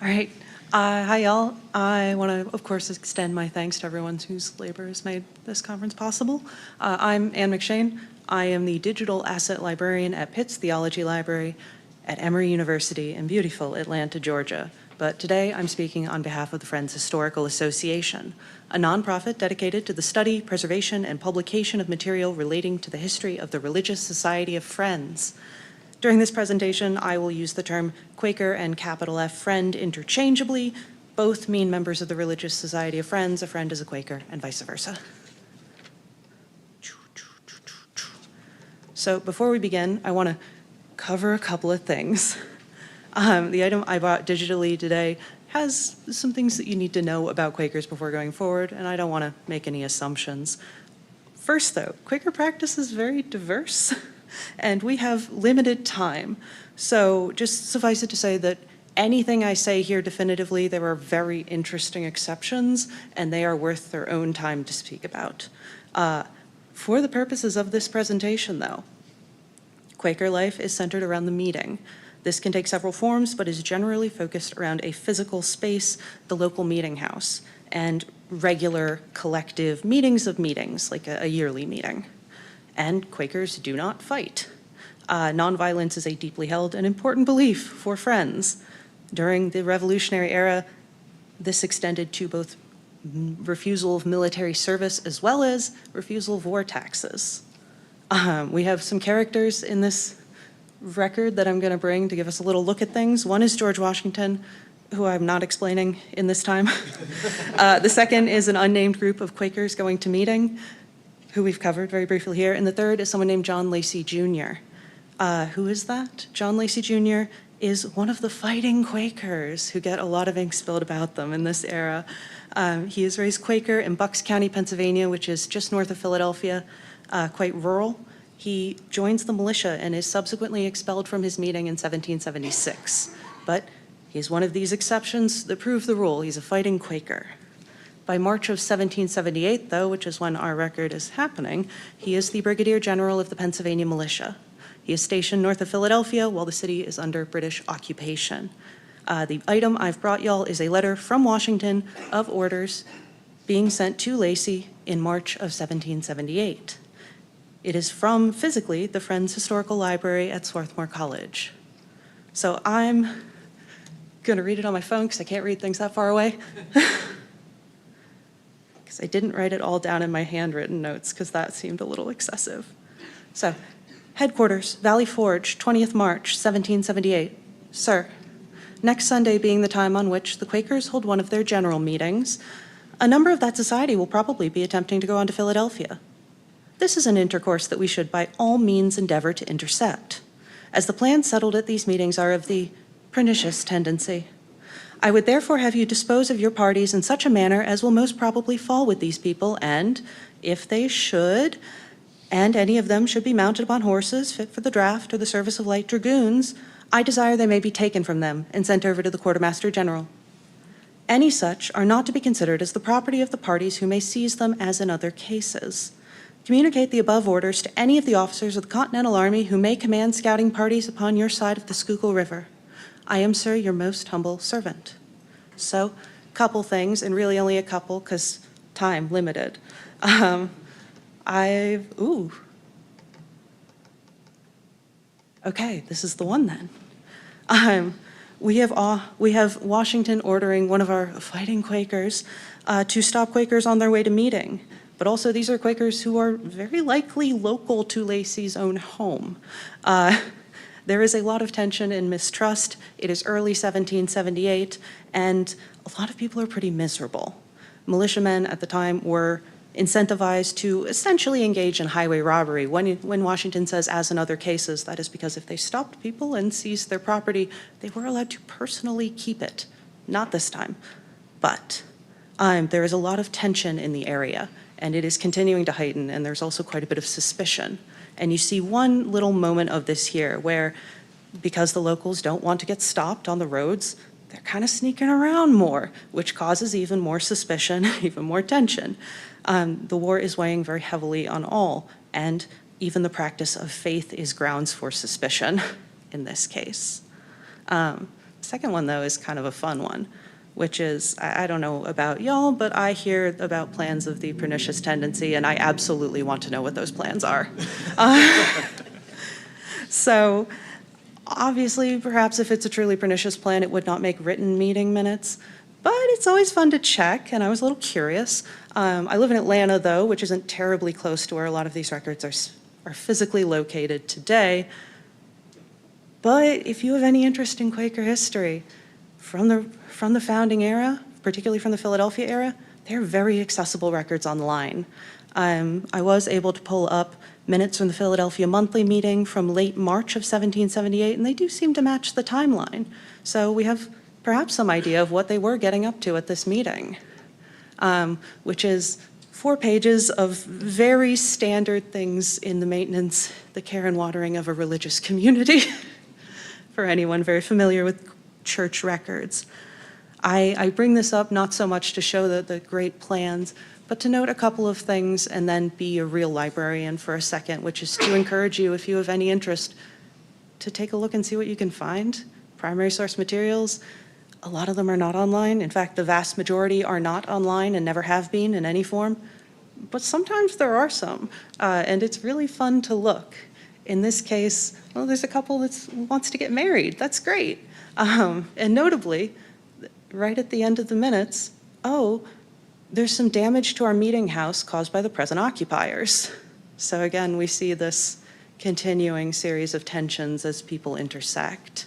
All right. Hi, y'all. I want to, of course, extend my thanks to everyone whose labor has made this conference possible. I'm Ann McShane. I am the digital asset librarian at Pitt's Theology Library at Emory University in beautiful Atlanta, Georgia. But today I'm speaking on behalf of the Friends Historical Association, a nonprofit dedicated to the study, preservation, and publication of material relating to the history of the Religious Society of Friends. During this presentation, I will use the term Quaker and capital F friend interchangeably. Both mean members of the Religious Society of Friends. A friend is a Quaker, and vice versa. So before we begin, I want to cover a couple of things. The item I bought digitally today has some things that you need to know about Quakers before going forward, and I don't want to make any assumptions. First, though, Quaker practice is very diverse. And we have limited time. So just suffice it to say that anything I say here definitively, there are very interesting exceptions, and they are worth their own time to speak about. For the purposes of this presentation, though, Quaker life is centered around the meeting. This can take several forms, but is generally focused around a physical space, the local meeting house, and regular collective meetings of meetings, like a yearly meeting. And Quakers do not fight. Nonviolence is a deeply held and important belief for Friends. During the Revolutionary era, this extended to both refusal of military service as well as refusal of war taxes. We have some characters in this record that I'm going to bring to give us a little look at things. One is George Washington, who I'm not explaining in this time. The second is an unnamed group of Quakers going to meeting, who we've covered very briefly here. And the third is someone named John Lacey Jr. Who is that? John Lacey Jr. is one of the fighting Quakers who get a lot of ink spilled about them in this era. He is raised Quaker in Bucks County, Pennsylvania, which is just north of Philadelphia, quite rural. He joins the militia and is subsequently expelled from his meeting in 1776. But he's one of these exceptions that prove the rule. He's a fighting Quaker. By March of 1778, though, which is when our record is happening, he is the Brigadier General of the Pennsylvania Militia. He is stationed north of Philadelphia while the city is under British occupation. The item I've brought y'all is a letter from Washington of orders being sent to Lacey in March of 1778. It is from, physically, the Friends Historical Library at Swarthmore College. So I'm going to read it on my phone because I can't read things that far away. I didn't write it all down in my handwritten notes because that seemed a little excessive. So, headquarters, Valley Forge, 20th March, 1778. Sir, next Sunday being the time on which the Quakers hold one of their general meetings, a number of that society will probably be attempting to go on to Philadelphia. This is an intercourse that we should by all means endeavor to intercept, as the plans settled at these meetings are of the pernicious tendency. I would therefore have you dispose of your parties in such a manner as will most probably fall with these people, and, if they should, and any of them should be mounted upon horses fit for the draft or the service of light dragoons, I desire they may be taken from them and sent over to the Quartermaster General. Any such are not to be considered as the property of the parties who may seize them as in other cases. Communicate the above orders to any of the officers of the Continental Army who may command scouting parties upon your side of the Schuylkill River. I am, sir, your most humble servant. So, couple things, and really only a couple, because time limited. Okay, this is the one then. We have Washington ordering one of our fighting Quakers to stop Quakers on their way to meeting. But also these are Quakers who are very likely local to Lacey's own home. There is a lot of tension and mistrust. It is early 1778, and a lot of people are pretty miserable. Militiamen at the time were incentivized to essentially engage in highway robbery. When Washington says, as in other cases, that is because if they stopped people and seized their property, they were allowed to personally keep it. Not this time. But there is a lot of tension in the area, and it is continuing to heighten, and there's also quite a bit of suspicion. And you see one little moment of this here where, because the locals don't want to get stopped on the roads, they're kind of sneaking around more, which causes even more suspicion, even more tension. The war is weighing very heavily on all, and even the practice of faith is grounds for suspicion in this case. second one, though, is kind of a fun one, which is, I don't know about y'all, but I hear about plans of the pernicious tendency, and I absolutely want to know what those plans are. So obviously, perhaps if it's a truly pernicious plan, it would not make written meeting minutes, but it's always fun to check, and I was a little curious. I live in Atlanta, though, which isn't terribly close to where a lot of these records are physically located today. But if you have any interest in Quaker history from the founding era, particularly from the Philadelphia era, they're very accessible records online. I was able to pull up minutes from the Philadelphia Monthly meeting from late March of 1778, and they do seem to match the timeline. So we have perhaps some idea of what they were getting up to at this meeting, which is 4 pages of very standard things in the maintenance, the care and watering of a religious community, for anyone very familiar with church records. I bring this up not so much to show the great plans, but to note a couple of things and then be a real librarian for a second, which is to encourage you, if you have any interest, to take a look and see what you can find. Primary source materials, a lot of them are not online. In fact, the vast majority are not online and never have been in any form. But sometimes there are some, and it's really fun to look. In this case, well, there's a couple that wants to get married. That's great. And notably, right at the end of the minutes, there's some damage to our meeting house caused by the present occupiers. So again, we see this continuing series of tensions as people intersect.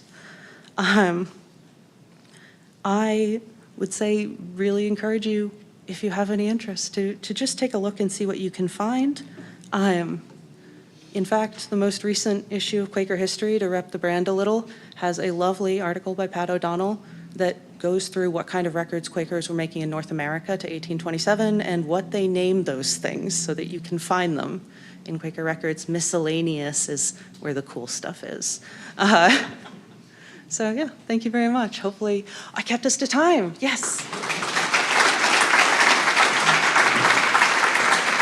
I would say really encourage you, if you have any interest, to just take a look and see what you can find. In fact, the most recent issue of Quaker History, to rep the brand a little, has a lovely article by Pat O'Donnell that goes through what kind of records Quakers were making in North America to 1827 and what they named those things so that you can find them. In Quaker records, miscellaneous is where the cool stuff is. So yeah, thank you very much. Hopefully I kept us to time. Yes.